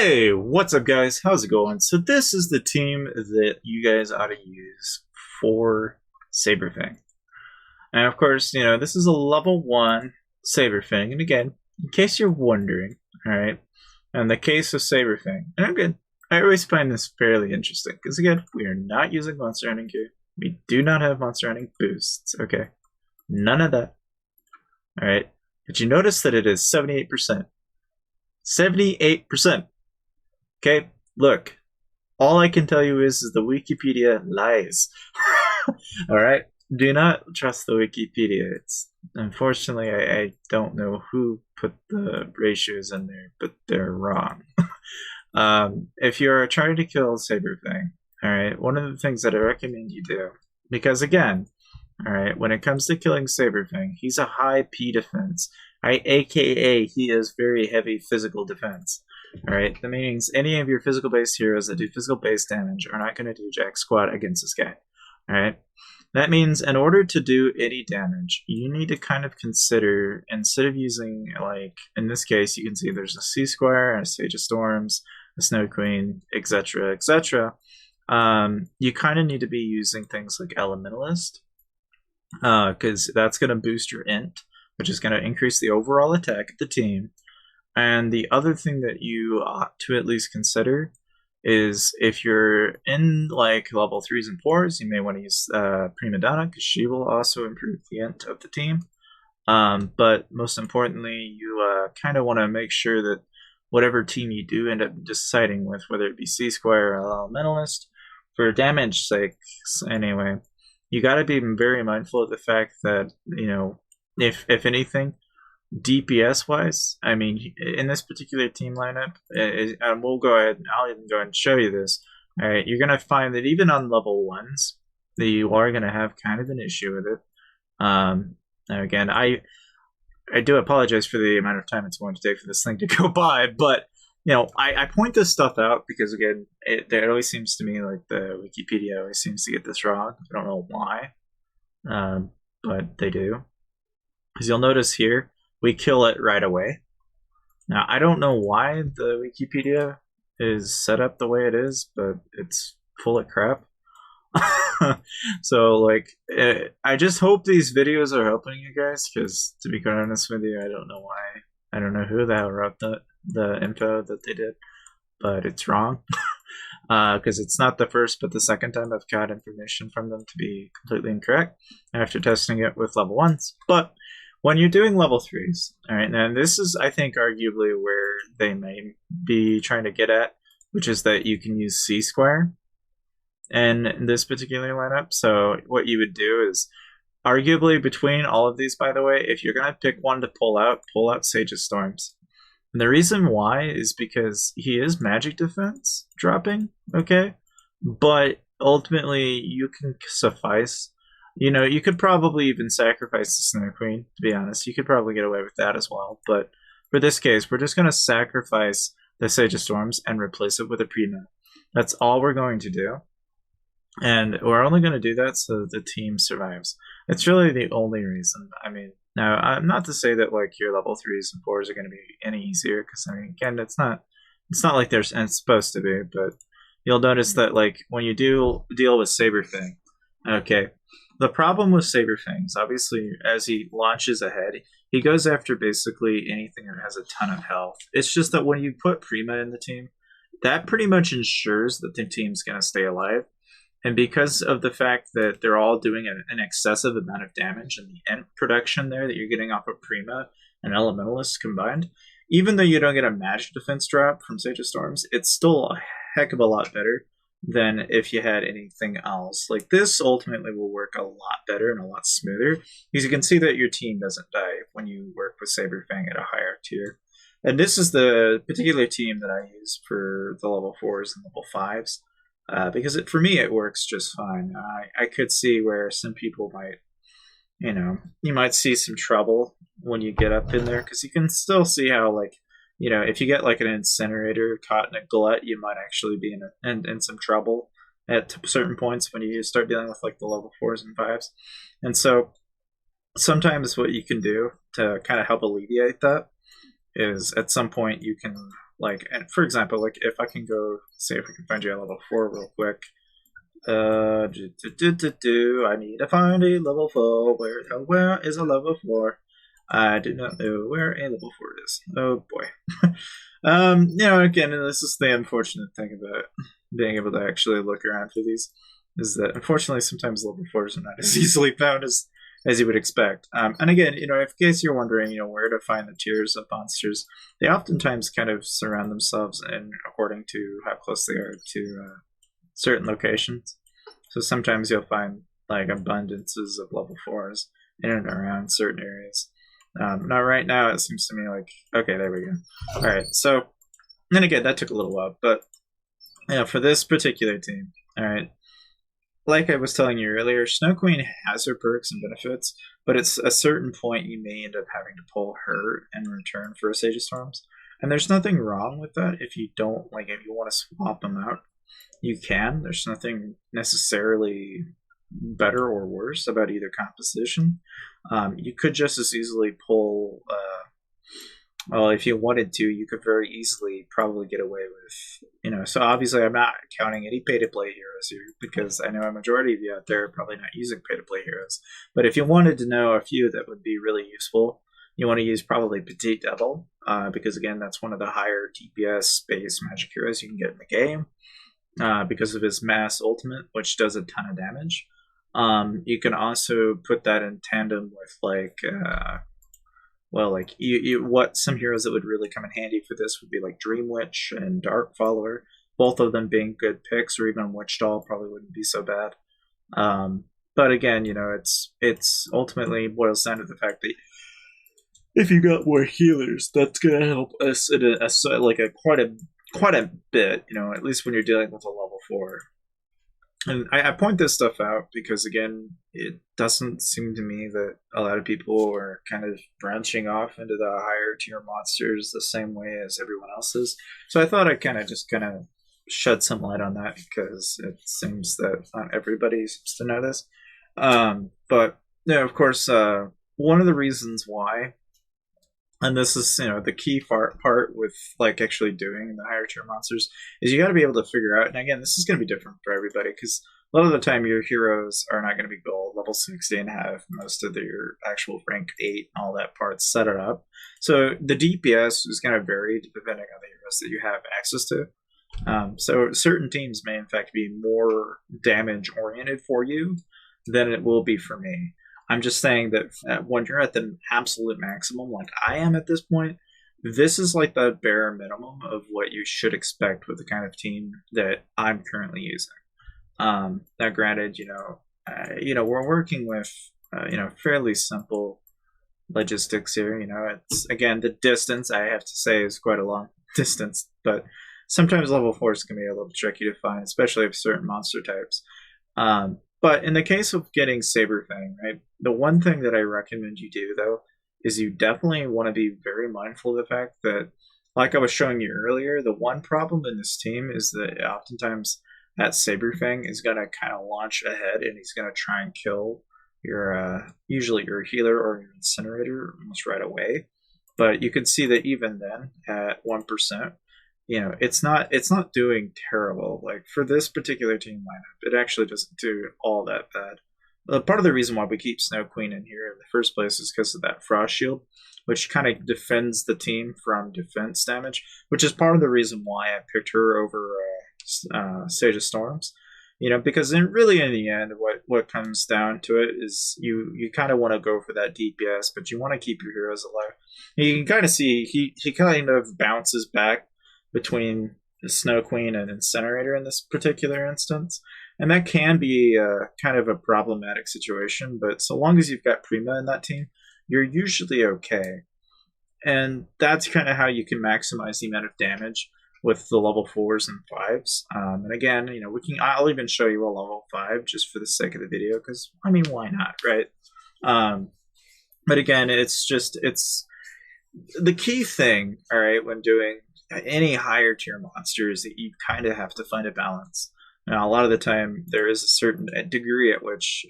Hey, what's up, guys? How's it going? So this is the team that you guys ought to use for Saberfang. And of course, this is a level 1 Saberfang. And again, in case you're wondering, alright, in the case of Saberfang, and again, I always find this fairly interesting, because again, we are not using monster hunting here. We do not have monster hunting boosts, okay? None of that. Alright? But you notice that it is 78%. 78%. Okay, look. All I can tell you is the Wikipedia lies. All right, do not trust the Wikipedia. It's unfortunately I don't know who put the ratios in there, but they're wrong. If you're trying to kill Saberfang, all right, one of the things that I recommend you do, because again, all right, when it comes to killing Saberfang, he's a high P defense. AKA he is very heavy physical defense. All right, that means any of your physical based heroes that do physical based damage are not going to do jack squat against this guy. All right, that means in order to do any damage, you need to kind of consider, instead of using, like in this case, you can see there's a C Squire, a Sage of Storms, a Snow Queen, etc., etc. You kind of need to be using things like Elementalist, because that's going to boost your int, which is going to increase the overall attack of the team. And the other thing that you ought to at least consider is if you're in like level 3s and 4s, you may want to use Prima Donna, because she will also improve the int of the team. But most importantly, you kind of want to make sure that whatever team you do end up deciding with, whether it be C Squire or Elementalist, for damage sake anyway, you got to be very mindful of the fact that, if anything, DPS wise, I mean, in this particular team lineup, and we'll go ahead, I'll even go ahead and show you this. All right, you're going to find that even on level 1s, that you are going to have kind of an issue with it. Now again, I do apologize for the amount of time it's going to take for this thing to go by, but I point this stuff out because again, it always seems to me like the Wikipedia always seems to get this wrong. I don't know why, but they do. Because you'll notice here, we kill it right away. Now, I don't know why the Wikipedia is set up the way it is, but it's full of crap. So, I just hope these videos are helping you guys, because to be quite honest with you, I don't know why. I don't know who the hell wrote the info that they did, but it's wrong. Because it's not the first but the second time I've got information from them to be completely incorrect after testing it with level 1s. But when you're doing level 3s, all right, and this is, I think, arguably where they may be trying to get at, which is that you can use C Square in this particular lineup. So what you would do is, arguably between all of these, by the way, if you're going to pick one to pull out Sage of Storms. And the reason why is because he is magic defense dropping, okay? But ultimately, you can suffice. You could probably even sacrifice the Snow Queen, to be honest. You could probably get away with that as well. But for this case, we're just going to sacrifice the Sage of Storms and replace it with a Prima. That's all we're going to do. And we're only going to do that so that the team survives. It's really the only reason. I mean, now, I'm not to say that like your level 3s and 4s are going to be any easier, because I mean, again, it's not like they're supposed to be. But you'll notice that like when you do deal with Saberfang, okay, the problem with Saberfang is obviously as he launches ahead, he goes after basically anything that has a ton of health. It's just that when you put Prima in the team, that pretty much ensures that the team's going to stay alive. And because of the fact that they're all doing an excessive amount of damage and the end production there that you're getting off of Prima and Elementalist combined, even though you don't get a magic defense drop from Sage of Storms, it's still a heck of a lot better than if you had anything else. Like, this ultimately will work a lot better and a lot smoother, because you can see that your team doesn't die when you work with Saberfang at a higher tier. And this is the particular team that I use for the level 4s and level 5s. Because for me, it works just fine. I could see where some people might, you might see some trouble when you get up in there, because you can still see how, like, if you get like an incinerator caught in a glut, you might actually be in some trouble at certain points when you start dealing with like the level 4s and 5s. And so sometimes what you can do to kind of help alleviate that is at some point you can Like, and for example, like if I can go, say if I can find you a level 4 real quick. I need to find a level 4. Where is a level 4? I do not know where a level 4 is. Oh boy. Again, and this is the unfortunate thing about being able to actually look around for these, is that unfortunately sometimes level 4s are not as easily found as you would expect. And again, in case you're wondering, where to find the tiers of monsters, they oftentimes kind of surround themselves in according to how close they are to certain locations. So sometimes you'll find like abundances of level 4s in and around certain areas. Now, right now, it seems to me like, okay, there we go. All right, so, and again, that took a little while, but for this particular team, all right, like I was telling you earlier, Snow Queen has her perks and benefits, but it's a certain point you may end up having to pull her in return for a Sage of Storms. And there's nothing wrong with that if you don't, like, if you want to swap them out, you can. There's nothing necessarily better or worse about either composition. You could just as easily pull, well, if you wanted to, you could very easily probably get away with, so obviously I'm not counting any pay-to-play heroes here because I know a majority of you out there are probably not using pay-to-play heroes. But if you wanted to know a few that would be really useful, you want to use probably Petite Devil, because again, that's one of the higher DPS based magic heroes you can get in the game, because of his mass ultimate, which does a ton of damage. You can also put that in tandem with what some heroes that would really come in handy for this would be like Dream Witch and Dark Follower, both of them being good picks, or even Witch Doll probably wouldn't be so bad. But again, it's ultimately boils down to the fact that if you got more healers, that's gonna help us in quite a bit, at least when you're dealing with a level 4. And I point this stuff out because, again, it doesn't seem to me that a lot of people are kind of branching off into the higher tier monsters the same way as everyone else is. So I thought I'd kind of shed some light on that because it seems that not everybody seems to know this. But, of course, one of the reasons why, and this is the key part with like actually doing the higher tier monsters, is you got to be able to figure out, and again, this is going to be different for everybody because a lot of the time your heroes are not going to be gold level 60 and have most of their actual rank 8 and all that part set it up. So the DPS is going to vary depending on the heroes that you have access to. So certain teams may in fact be more damage oriented for you than it will be for me. I'm just saying that when you're at the absolute maximum, like I am at this point, this is like the bare minimum of what you should expect with the kind of team that I'm currently using. Now, granted, we're working with, fairly simple logistics here. It's again the distance I have to say is quite a long distance, but sometimes level 4s can be a little tricky to find, especially with certain monster types. But in the case of getting Saberfang, right, the one thing that I recommend you do, though, is you definitely want to be very mindful of the fact that, like I was showing you earlier, the one problem in this team is that oftentimes that Saberfang is going to kind of launch ahead and he's going to try and kill usually your healer or your incinerator almost right away. But you can see that even then, at 1%, it's not doing terrible. Like for this particular team lineup, it actually doesn't do all that bad. Part of the reason why we keep Snow Queen in here in the first place is because of that Frost Shield, which kind of defends the team from defense damage, which is part of the reason why I picked her over Sage of Storms. Because in the end, what comes down to it is you kind of want to go for that DPS, but you want to keep your heroes alive. You can kind of see he kind of bounces back between the Snow Queen and Incinerator in this particular instance. And that can be kind of a problematic situation, but so long as you've got Prima in that team, you're usually okay. And that's kind of how you can maximize the amount of damage with the level 4s and 5s. And again, I'll even show you a level 5 just for the sake of the video, because, why not, right? But again, it's the key thing, all right, when doing any higher tier monster is that you kind of have to find a balance. Now, a lot of the time, there is a certain degree at which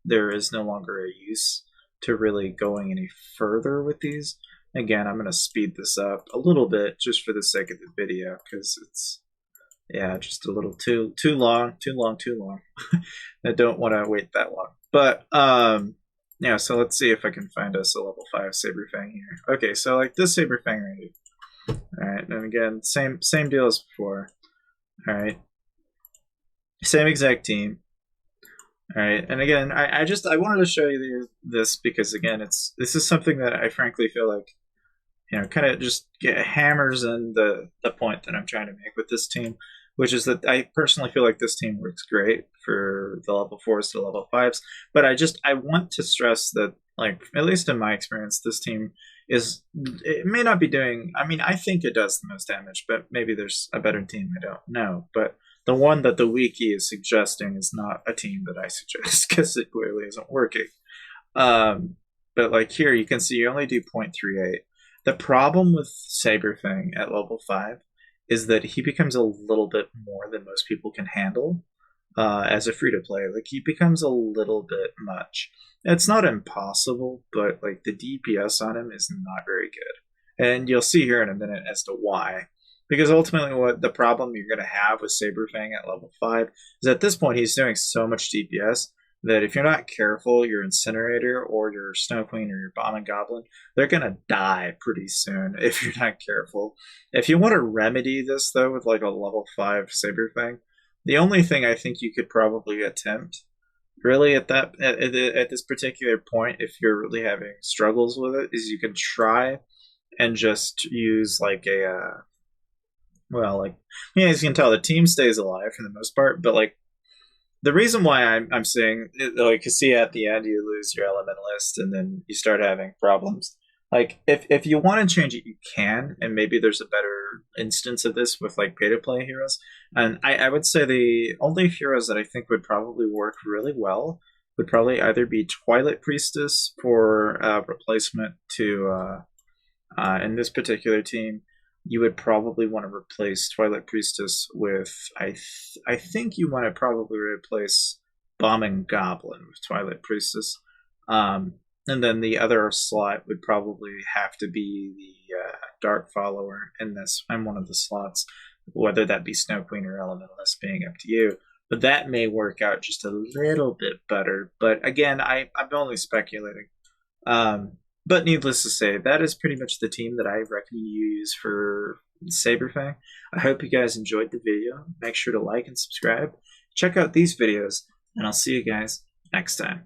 there is no longer a use to really going any further with these. Again, I'm going to speed this up a little bit just for the sake of the video because it's, yeah, just a little too long. I don't want to wait that long. But yeah, so let's see if I can find us a level 5 Saberfang here. Okay, so like this Saberfang right here. Alright, and again, same deal as before. Alright. Same exact team. Alright, and again, I wanted to show you this because again, this is something that I frankly feel like, you know, kind of just hammers in the point that I'm trying to make with this team, which is that I personally feel like this team works great for the level 4s to level 5s, but I want to stress that, like, at least in my experience, this team it may not be doing, I mean, I think it does the most damage, but maybe there's a better team, I don't know, but the one that the wiki is suggesting is not a team that I suggest because it clearly isn't working. But like here, you can see you only do 0.38. The problem with Saberfang at level 5 is that he becomes a little bit more than most people can handle as a free-to-play. Like, he becomes a little bit much. It's not impossible, but like the DPS on him is not very good. And you'll see here in a minute as to why. Because ultimately what the problem you're going to have with Saberfang at level 5 is at this point he's doing so much DPS that if you're not careful, your Incinerator or your Snow Queen or your Bombing Goblin, they're going to die pretty soon if you're not careful. If you want to remedy this, though, with like a level 5 Saberfang, the only thing I think you could probably attempt, really, at this particular point, if you're really having struggles with it, is you can try and just use like a, well, like, yeah, as you can tell, the team stays alive for the most part, but like, the reason why I'm saying, like, you see at the end you lose your elementalist and then you start having problems. Like, if you want to change it, you can, and maybe there's a better instance of this with like pay to play heroes. And I would say the only heroes that I think would probably work really well would probably either be Twilight Priestess for replacement to in this particular team. You would probably want to replace Twilight Priestess with, I think you want to probably replace Bombing Goblin with Twilight Priestess. And then the other slot would probably have to be the Dark Follower in this, in one of the slots, whether that be Snow Queen or Elementalist, being up to you. But that may work out just a little bit better. But again, I'm only speculating. But needless to say, that is pretty much the team that I recommend you use for Saberfang. I hope you guys enjoyed the video. Make sure to like and subscribe. Check out these videos, and I'll see you guys next time.